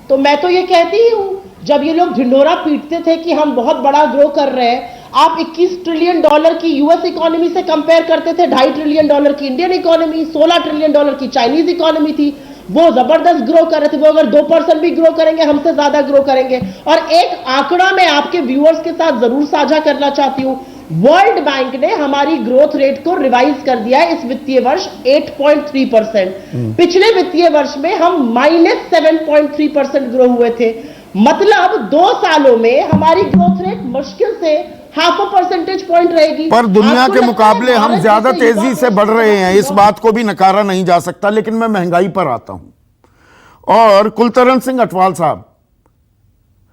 तो मैं तो ये कहती हूं, जब ये लोग ढिंडोरा पीटते थे कि हम बहुत बड़ा ग्रो कर रहे हैं, आप 21 ट्रिलियन डॉलर की यूएस इकोनॉमी से कंपेयर करते थे, 2.5 ट्रिलियन डॉलर की इंडियन इकोनॉमी, 16 ट्रिलियन डॉलर की चाइनीज इकोनॉमी थी। वो जबरदस्त ग्रो कर रहे थे। वो अगर 2% भी ग्रो करेंगे, हमसे ज्यादा ग्रो करेंगे। और एक आंकड़ा मैं आपके व्यूअर्स के साथ जरूर साझा करना चाहती हूं। वर्ल्ड बैंक ने हमारी ग्रोथ रेट को रिवाइज कर दिया है इस वित्तीय वर्ष 8.3%। पिछले वित्तीय वर्ष में हम -7.3% ग्रो हुए थे। मतलब 2 सालों में हमारी ग्रोथ रेट मुश्किल से 0.5 परसेंटेज पॉइंट रहेगी। पर दुनिया के मुकाबले हम ज्यादा तेजी से बढ़ रहे हैं, इस बात को भी नकारा नहीं जा सकता। लेकिन मैं महंगाई पर आता हूं। और कुलतरण सिंह अटवाल साहब,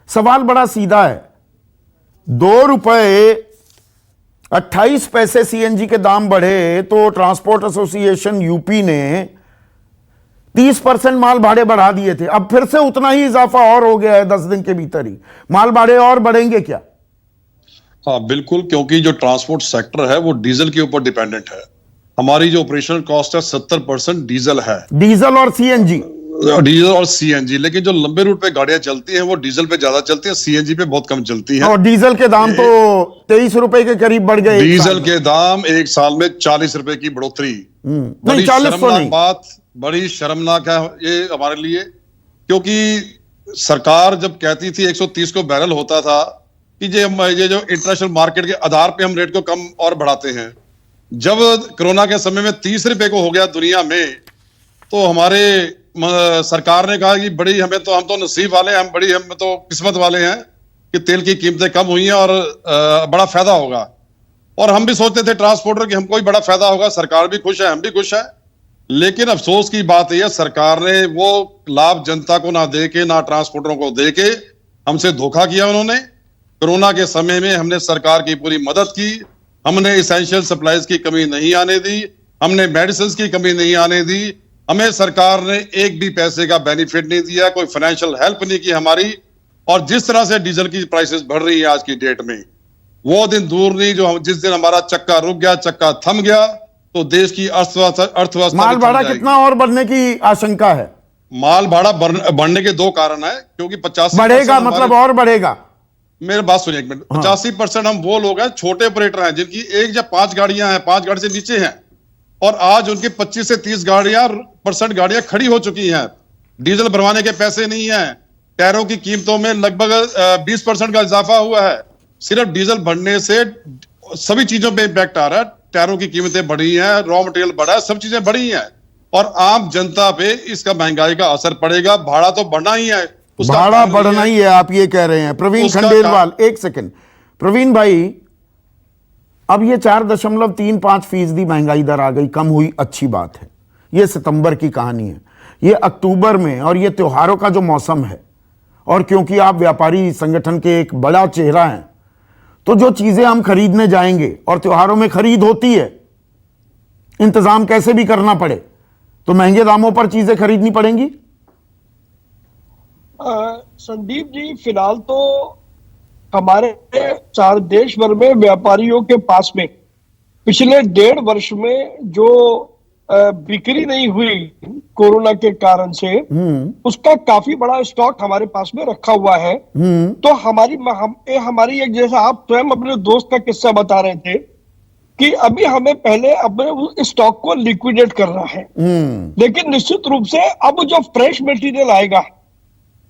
सवाल बड़ा सीधा है। 2 रुपए 28 पैसे सीएनजी के दाम बढ़े तो ट्रांसपोर्ट एसोसिएशन यूपी ने 30% माल भाड़े बढ़ा दिए थे। अब फिर से उतना ही इजाफा और हो गया है 10 दिन के भीतर ही। माल भाड़े और बढ़ेंगे क्या? हाँ बिल्कुल, क्योंकि जो ट्रांसपोर्ट सेक्टर है वो डीजल के ऊपर डिपेंडेंट है। हमारी जो ऑपरेशनल कॉस्ट है 70% डीजल है, डीजल और सीएनजी। डीजल और सीएनजी। लेकिन जो लंबे रूट पे गाड़ियां चलती हैं वो डीजल पे ज्यादा चलती हैं, सीएनजी पे बहुत कम चलती हैं। और डीजल के दाम तो 23 रुपए के करीब बढ़ गए। डीजल के दाम एक साल में 40 रुपए की बढ़ोतरी। बड़ी शर्मनाक बात, बड़ी शर्मनाक है ये हमारे लिए। क्योंकि सरकार जब कहती थी 130 को बैरल होता था कि ये जो इंटरनेशनल मार्केट के आधार पे हम रेट को कम और बढ़ाते हैं, जब कोरोना के समय में 30 रुपए को हो गया दुनिया में, तो हमारे सरकार ने कहा कि बड़ी हम तो नसीब वाले हैं, हम तो किस्मत वाले हैं कि तेल की कीमतें कम हुई हैं और बड़ा फायदा होगा। और हम भी सोचते थे ट्रांसपोर्टर कि हमको भी बड़ा फायदा होगा, सरकार भी खुश है, हम भी खुश है। लेकिन अफसोस की बात यह है, सरकार ने वो लाभ जनता को ना दे के, ना ट्रांसपोर्टरों को दे के हमसे धोखा किया उन्होंने। कोरोना के समय में हमने सरकार की पूरी मदद की, हमने इसेंशियल सप्लाईज की कमी नहीं आने दी, हमने मेडिसिन की कमी नहीं आने दी, हमें सरकार ने एक भी पैसे का बेनिफिट नहीं दिया, कोई फाइनेंशियल हेल्प नहीं की हमारी। और जिस तरह से डीजल की प्राइसेस बढ़ रही है आज की डेट में, वो दिन दूर नहीं जो जिस दिन हमारा चक्का रुक गया, चक्का थम गया, तो देश की अर्थव्यवस्था माल भाड़ा कितना और बढ़ने की आशंका है? माल भाड़ा बढ़ने के दो कारण है, क्योंकि 50 बढ़ेगा मतलब और बढ़ेगा। मेरे बात सुनिए एक मिनट। 85% हम वो लोग हैं, छोटे ऑपरेटर हैं, जिनकी 1 या 5 गाड़ियां हैं, 5 गाड़ी से नीचे हैं, और आज उनकी 25 से 30 गाड़ियां खड़ी हो चुकी हैं। डीजल भरवाने के पैसे नहीं है। टायरों की कीमतों में लगभग 20% का इजाफा हुआ है। सिर्फ डीजल बढ़ने से सभी चीजों पे इम्पैक्ट आ रहा है। टायरों की कीमतें बढ़ी हैं, रॉ मटेरियल बढ़ा है, सब चीजें बढ़ी हैं, और आम जनता पे इसका महंगाई का असर पड़ेगा। भाड़ा तो बढ़ना ही है, भाड़ा बढ़ना ही है, आप ये कह रहे हैं। प्रवीण खंडेलवाल, एक सेकंड। प्रवीण भाई, अब ये 4.35% महंगाई दर आ गई, कम हुई, अच्छी बात है। ये सितंबर की कहानी है। ये अक्टूबर में, और ये त्योहारों का जो मौसम है, और क्योंकि आप व्यापारी संगठन के एक बड़ा चेहरा हैं, तो जो चीजें हम खरीदने जाएंगे, और त्योहारों में खरीद होती है, इंतजाम कैसे भी करना पड़े, तो महंगे दामों पर चीजें खरीदनी पड़ेंगी। संदीप जी, फिलहाल तो हमारे देश भर में व्यापारियों के पास में पिछले 1.5 वर्ष में जो बिक्री नहीं हुई कोरोना के कारण से, उसका काफी बड़ा स्टॉक हमारे पास में रखा हुआ है। तो हमारी एक, जैसा आप स्वयं अपने दोस्त का किस्सा बता रहे थे कि अभी हमें पहले अपने उस स्टॉक को लिक्विडेट करना है, लेकिन निश्चित रूप से अब जो फ्रेश मटेरियल आएगा,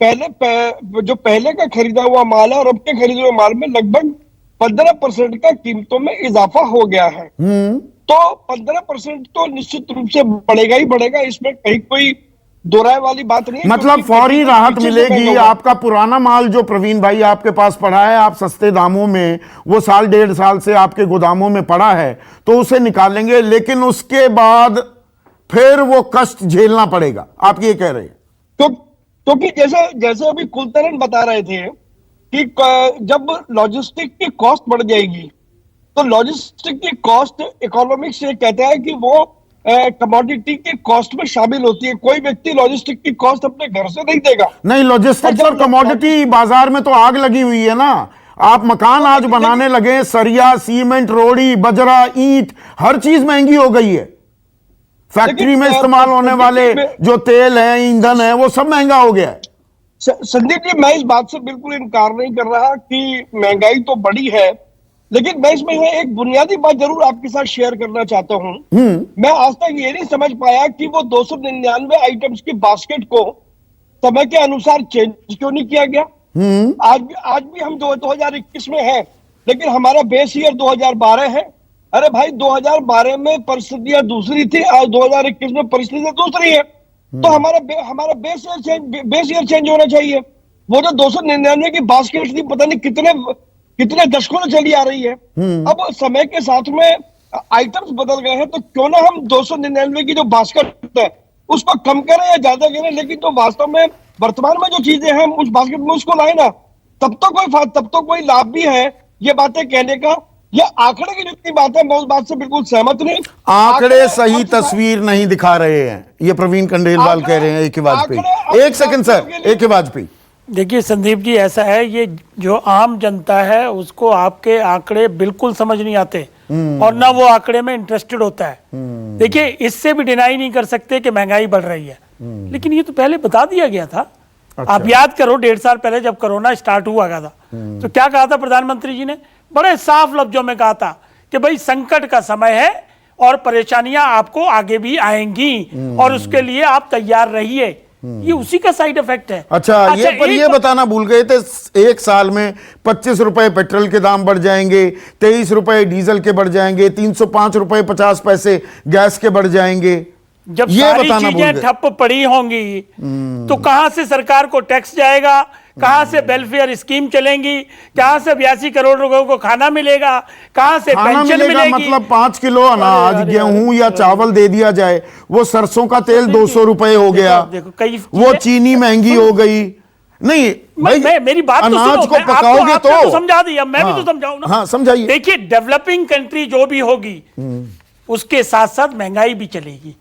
जो पहले का खरीदा हुआ माल है और अब के खरीदे हुए माल में लगभग 15% का कीमतों में इजाफा हो गया है। तो 15% तो निश्चित रूप से बढ़ेगा ही बढ़ेगा, इसमें कहीं कोई दो राय वाली बात नहीं। मतलब फौरी राहत मिलेगी। आपका पुराना माल जो प्रवीण भाई आपके पास पड़ा है, आप सस्ते दामों में, वो 1.5 साल से आपके गोदामों में पड़ा है, तो उसे निकालेंगे, लेकिन उसके बाद फिर वो कष्ट झेलना पड़ेगा, आप ये कह रहे हैं। क्योंकि जैसे अभी कुलतरन बता रहे थे कि जब लॉजिस्टिक की कॉस्ट बढ़ जाएगी, तो लॉजिस्टिक की कॉस्ट इकोनॉमिक्स ये कहता है कि वो कमोडिटी की कॉस्ट में शामिल होती है। कोई व्यक्ति लॉजिस्टिक की कॉस्ट अपने घर से नहीं देगा। नहीं, लॉजिस्टिक्स और कमोडिटी बाजार में तो आग लगी हुई है ना। आप मकान आज बनाने लगे, सरिया, सीमेंट, रोड़ी, बजरा, ईंट, हर चीज महंगी हो गई है। फैक्ट्री में इस्तेमाल होने वाले जो तेल है, ईंधन है, वो सब महंगा हो गया है। संदीप जी, मैं इस बात से बिल्कुल इनकार नहीं कर रहा कि महंगाई तो बढ़ी है, लेकिन मैं इसमें एक बुनियादी बात जरूर आपके साथ शेयर करना चाहता हूं। मैं आज तक ये नहीं समझ पाया कि वो 299 आइटम्स की बास्केट को समय के अनुसार चेंज क्यों नहीं किया गया। आज भी हम 2021 में हैं, लेकिन हमारा बेस ईयर 2012 है। अरे भाई, 2012 में परिस्थितियां दूसरी थी, आज 2021 में परिस्थितियां दूसरी है। तो हमारा बेस ईयर चेंज होना चाहिए। वो जो 299 की बास्केट थी, पता नहीं कितने दशकों से चली आ रही है। अब समय के साथ में आइटम्स बदल गए हैं, तो क्यों ना हम 299 की जो बास्केट है उसको कम करें या ज्यादा करें, लेकिन तो वास्तव में वर्तमान में जो चीजें हैं उस बास्केट में उसको लाए ना, तब तो कोई लाभ भी है ये बातें कहने का। ये आंकड़े की जितनी बात है, मैं उस बात से बिल्कुल सहमत नहीं। आंकड़े सही तस्वीर नहीं दिखा रहे हैं, ये प्रवीण खंडेलवाल कह रहे हैं। एक ही वाजपेयी, एक सेकंड सर, एक ही वाजपेयी। देखिए संदीप जी, ऐसा है, ये जो आम जनता है उसको आपके आंकड़े बिल्कुल समझ नहीं आते, और ना वो आंकड़े में इंटरेस्टेड होता है। देखिए, इससे भी डिनाई नहीं कर सकते कि महंगाई बढ़ रही है, लेकिन ये तो पहले बता दिया गया था। अच्छा। आप याद करो, 1.5 साल पहले जब कोरोना स्टार्ट हुआ था, तो क्या कहा था प्रधानमंत्री जी ने? बड़े साफ लफ्जों में कहा था कि भाई संकट का समय है और परेशानियां आपको आगे भी आएंगी, और उसके लिए आप तैयार रहिए। ये उसी का साइड इफेक्ट है। अच्छा, ये बताना भूल गए थे, 1 साल में 25 रुपए पेट्रोल के दाम बढ़ जाएंगे, 23 रुपए डीजल के बढ़ जाएंगे, 305 रुपए 50 पैसे गैस के बढ़ जाएंगे। जब सारी चीजें ठप पड़ी होंगी, तो कहां से सरकार को टैक्स जाएगा, कहां से वेलफेयर स्कीम चलेंगी, कहां से 82 करोड़ लोगों को खाना मिलेगा, कहां से पेंशन मिलेगी। मतलब 5 किलो अनाज, गेहूं या चावल दे दिया जाए, वो सरसों का तेल 200 रुपए हो गया, वो चीनी महंगी हो गई। नहीं भाई, मेरी बात अनाज को पकाओगे तो समझा दिया, मैं भी तो समझाऊं ना। हाँ, समझाइए। देखिए, डेवलपिंग कंट्री जो भी होगी उसके साथ साथ महंगाई भी चलेगी।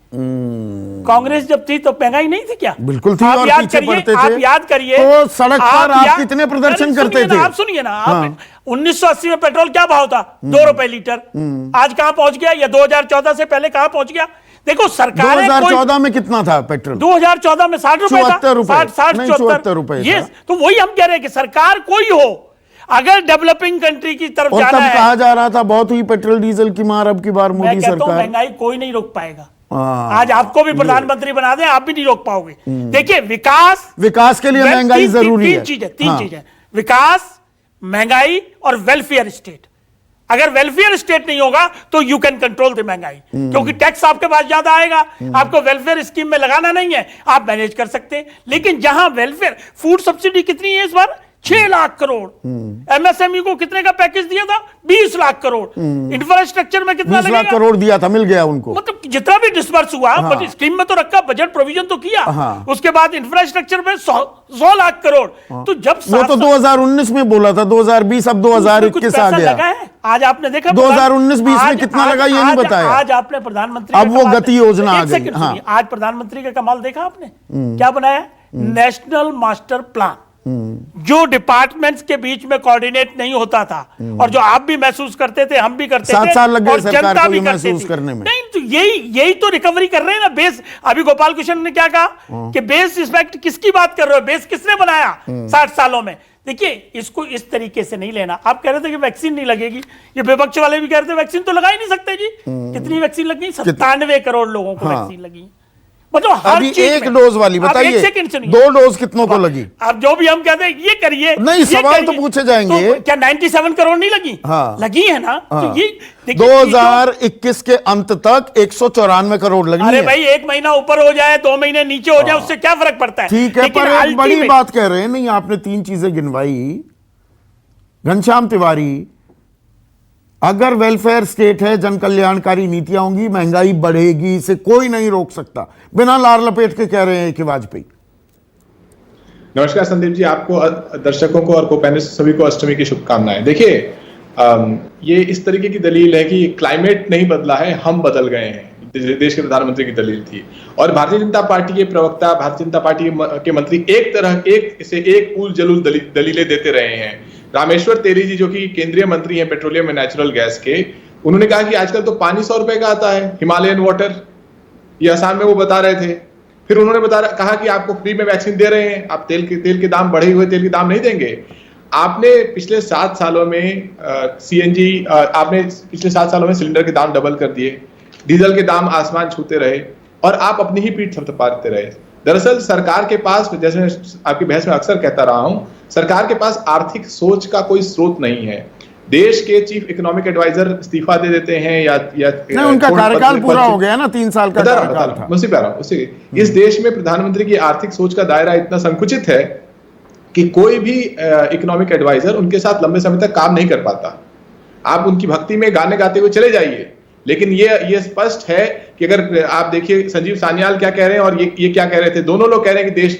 कांग्रेस जब थी तो महंगाई नहीं थी क्या? बिल्कुल थी, आप और याद पीछे करिए, पड़ते थे। आप याद करिए, तो सड़क पर आप कितने प्रदर्शन करते थे? आप सुनिए ना, आप 1980 में पेट्रोल क्या भाव था? 2 रुपए लीटर। आज कहां पहुंच गया? या 2014 से पहले कहां पहुंच गया? देखो सरकार 2014 में कितना था पेट्रोल? 2014 में 60 रुपए था। 74 रुपए। ये तो वही हम कह रहे हैं कि सरकार कोई हो, अगर डेवलपिंग कंट्री की तरफ और जाना तब है, कहा जा रहा था बहुत हुई पेट्रोल डीजल की मार, अब की बार मोदी मैं कहता हूं सरकार। महंगाई कोई नहीं रोक पाएगा। आज आपको भी प्रधानमंत्री बना दें, आप भी नहीं रोक पाओगे। देखिए विकास के लिए महंगाई जरूरी है। तीन चीजें, विकास, महंगाई और वेलफेयर स्टेट। अगर वेलफेयर स्टेट नहीं होगा तो यू कैन कंट्रोल द महंगाई, क्योंकि टैक्स आपके पास ज्यादा आएगा, आपको वेलफेयर स्कीम में लगाना नहीं है, आप मैनेज कर सकते हैं। लेकिन जहां वेलफेयर, फूड सब्सिडी कितनी है इस बार? 6 लाख करोड़। एमएसएमई को कितने का पैकेज दिया था? 20 लाख करोड़। इंफ्रास्ट्रक्चर में कितना 20 लाख करोड़ दिया था, मिल गया उनको। मतलब जितना भी डिस्बर्स हुआ, स्कीम में तो रखा, बजट प्रोविजन तो किया। उसके बाद इंफ्रास्ट्रक्चर में 100 लाख करोड़। तो जब वो तो 2019 में बोला था, 2020, अब 2021 आ गया। आज आपने देखा 2019-20 में कितना लगा ये नहीं बताया। आज आपने प्रधानमंत्री, अब वो गति योजना आ गई। आज प्रधानमंत्री का कमाल देखा आपने, क्या बनाया? नेशनल मास्टर प्लान, जो डिपार्टमेंट्स के बीच में कोऑर्डिनेट नहीं होता था, और जो आप भी महसूस करते थे, हम भी करते थे, 7 साल लग गए और सरकार जनता को भी ये महसूस करने में। नहीं तो यही तो रिकवरी कर रहे हैं ना। बेस, अभी गोपाल कृष्ण ने क्या कहा कि बेस इफेक्ट किसकी बात कर रहे हो? बेस किसने बनाया 60 सालों में? देखिए, इसको इस तरीके से नहीं लेना। आप कह रहे थे कि वैक्सीन नहीं लगेगी, ये विपक्ष वाले भी कह रहे थे वैक्सीन तो लगा ही नहीं सकते जी। कितनी वैक्सीन लगी? 97 करोड़ लोगों को वैक्सीन लगी। मतलब हर अभी चीज एक में। डोज वाली बताइए, 1 सेकंड सुनिए, 2 डोज कितनों को लगी? अब जो भी हम कहते हैं ये करिए, नहीं, सवाल तो पूछे जाएंगे। तो क्या 97 करोड़ नहीं लगी? लगी है ना। तो ये 2021 के अंत तक 194 करोड़ लगी। अरे भाई, 1 महीना ऊपर हो जाए, 2 महीने नीचे हो जाए, उससे क्या फर्क पड़ता है? ठीक है, पर एक बड़ी बात कह रहे हैं। नहीं, आपने 3 चीजें गिनवाई घनश्याम तिवारी। अगर वेलफेयर स्टेट है, जन कल्याणकारी नीतियां होंगी, महंगाई बढ़ेगी, इसे कोई नहीं रोक सकता। बिना लार लपेट के कह रहे हैं कि वाजपेयी। नमस्कार संदीप जी, आपको, दर्शकों को और को-पैनलिस्ट सभी को अष्टमी की शुभकामनाएं। देखिए, ये इस तरीके की दलील है कि क्लाइमेट नहीं बदला है, हम बदल गए हैं, देश के प्रधानमंत्री की दलील थी। और भारतीय जनता पार्टी के प्रवक्ता, भारतीय जनता पार्टी के मंत्री एक उल जलूल दलीलें देते रहे हैं। रामेश्वर तेली जी, जो कि केंद्रीय मंत्री हैं पेट्रोलियम एंड नेचुरल गैस के, उन्होंने कहा कि आजकल तो पानी 100 रुपए का आता है, हिमालयन वाटर, ये असम में वो बता रहे थे। फिर उन्होंने कहा कि आपको फ्री में वैक्सीन दे रहे हैं, आप तेल के दाम, बढ़े हुए तेल के दाम नहीं देंगे। आपने पिछले 7 सालों में आपने पिछले 7 सालों में सिलेंडर के दाम डबल कर दिए, डीजल के दाम आसमान छूते रहे, और आप अपनी ही पीठ थपथपाते रहे। दरअसल सरकार के पास, जैसे मैं आपकी बहस में अक्सर कहता रहा हूं, सरकार के पास आर्थिक सोच का कोई स्रोत नहीं है। देश के चीफ इकोनॉमिक एडवाइजर इस्तीफा दे देते हैं या नहीं, उनका कार्यकाल पूरा हो गया ना, 3 साल का कार्यकाल था। मुझसे कह रहा हूं, इस देश में प्रधानमंत्री की आर्थिक सोच का दायरा इतना संकुचित है कि कोई भी इकोनॉमिक एडवाइजर उनके साथ लंबे समय तक काम नहीं कर पाता। आप उनकी भक्ति में गाने गाते हुए चले जाइए, लेकिन ये स्पष्ट है कि अगर आप देखिए संजीव सान्याल क्या कह रहे हैं और ये क्या कह रहे थे, दोनों लोग कह रहे हैं कि देश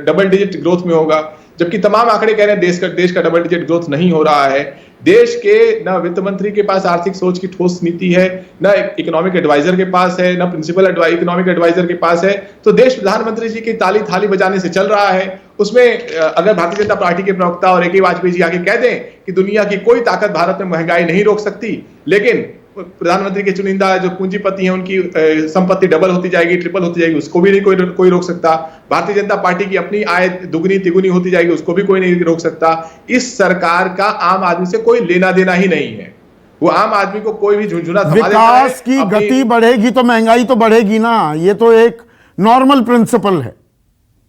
डबल डिजिट ग्रोथ में होगा, जबकि तमाम आंकड़े कह रहे हैं देश का डबल डिजिट ग्रोथ नहीं हो रहा है। देश के न वित्त मंत्री के पास आर्थिक सोच की ठोस नीति है, न इकोनॉमिक एडवाइजर के पास है, न प्रिंसिपल इकोनॉमिक एडवाइजर के पास है। तो देश प्रधानमंत्री जी की ताली थाली बजाने से चल रहा है। उसमें अगर भारतीय जनता पार्टी के प्रवक्ता और AK वाजपेयी जी आके कह दें कि दुनिया की कोई ताकत भारत में महंगाई नहीं रोक सकती, लेकिन प्रधानमंत्री के चुनिंदा जो पूंजीपति हैं उनकी संपत्ति डबल होती जाएगी, ट्रिपल होती जाएगी, उसको भी नहीं कोई रोक सकता। भारतीय जनता पार्टी की अपनी आय दुगनी तिगुनी होती जाएगी, उसको भी कोई नहीं रोक सकता। इस सरकार का आम आदमी से कोई लेना देना ही नहीं है। वो आम आदमी को कोई भी झुंझुना विकास की गति बढ़ेगी तो महंगाई तो बढ़ेगी ना, ये तो एक नॉर्मल प्रिंसिपल है।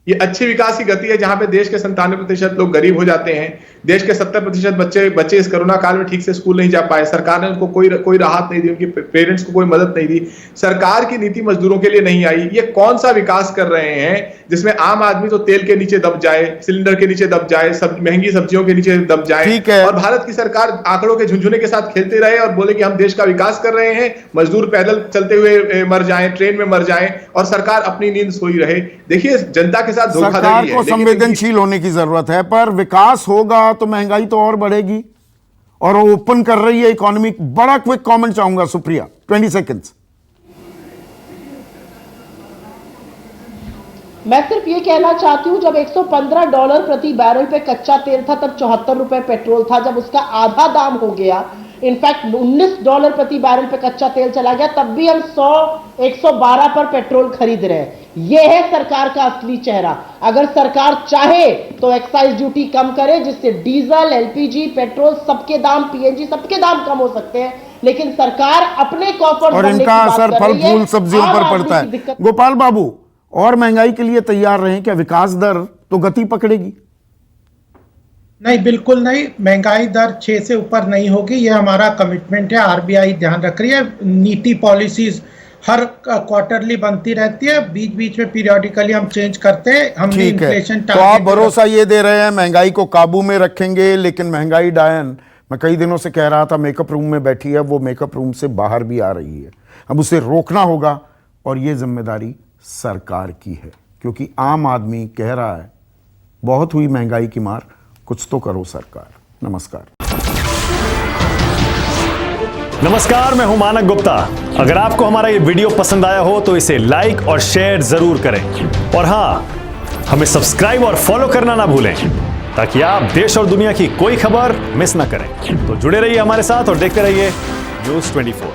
ये अच्छी विकास की गति है जहां पे देश के 97% लोग गरीब हो जाते हैं, देश के 70% बच्चे इस कोरोना काल में ठीक से स्कूल नहीं जा पाए, सरकार ने उनको कोई राहत नहीं दी, उनके पेरेंट्स को कोई मदद नहीं दी, सरकार की नीति मजदूरों के लिए नहीं आई। ये कौन सा विकास कर रहे हैं जिसमें आम आदमी तो तेल के नीचे दब जाए, सिलेंडर के नीचे दब जाए, महंगी सब्जियों के नीचे दब जाए, और भारत की सरकार आंकड़ों के झुंझुने के साथ खेलते रहे और बोले कि हम देश का विकास कर रहे हैं, मजदूर पैदल चलते हुए मर जाएं, ट्रेन में मर जाएं, और सरकार अपनी नींद सोई रहे। देखिए, जनता के साथ सरकार को संवेदनशील होने की जरूरत है, पर विकास होगा तो महंगाई तो और बढ़ेगी, और वो ओपन कर रही है इकोनॉमी। बड़ा क्विक कमेंट चाहूंगा, सुप्रिया, 20 सेकंड्स। मैं सिर्फ ये कहना चाहती हूँ, जब $115 प्रति बैरल पे कच्चा तेल था तब 74 रुपए पेट्रोल था। जब उसका आधा दाम हो गया, इनफैक्ट $19 प्रति बैरल पे कच्चा तेल चला गया, तब भी हम 112 पर पेट्रोल खरीद रहे हैं। यह है सरकार का असली चेहरा। अगर सरकार चाहे तो एक्साइज ड्यूटी कम करे, जिससे डीजल, एलपीजी, पेट्रोल सबके दाम, पीएनजी सबके दाम कम हो सकते हैं, लेकिन सरकार अपने कॉफर और इनका असर फल फूल सब्जियों पर पड़ता है। गोपाल बाबू, और महंगाई के लिए तैयार रहें क्या? विकास दर तो गति पकड़ेगी? नहीं, बिल्कुल नहीं। महंगाई दर 6 से ऊपर नहीं होगी, ये हमारा कमिटमेंट है। आरबीआई ध्यान रख रही है, नीति पॉलिसीज हर क्वार्टरली बनती रहती है, बीच बीच में पीरियोडिकली हम चेंज करते हैं। हमने इन्फ्लेशन तो आप भरोसा ये दे रहे हैं महंगाई को काबू में रखेंगे, लेकिन महंगाई डायन, मैं कई दिनों से कह रहा था, मेकअप रूम में बैठी है, वो मेकअप रूम से बाहर भी आ रही है। अब उसे रोकना होगा और ये जिम्मेदारी सरकार की है, क्योंकि आम आदमी कह रहा है बहुत हुई महंगाई की मार, कुछ तो करो सरकार। नमस्कार। नमस्कार, मैं हूं मानक गुप्ता। अगर आपको हमारा ये वीडियो पसंद आया हो तो इसे लाइक और शेयर जरूर करें, और हां, हमें सब्सक्राइब और फॉलो करना ना भूलें, ताकि आप देश और दुनिया की कोई खबर मिस ना करें। तो जुड़े रहिए हमारे साथ और देखते रहिए न्यूज़ 24।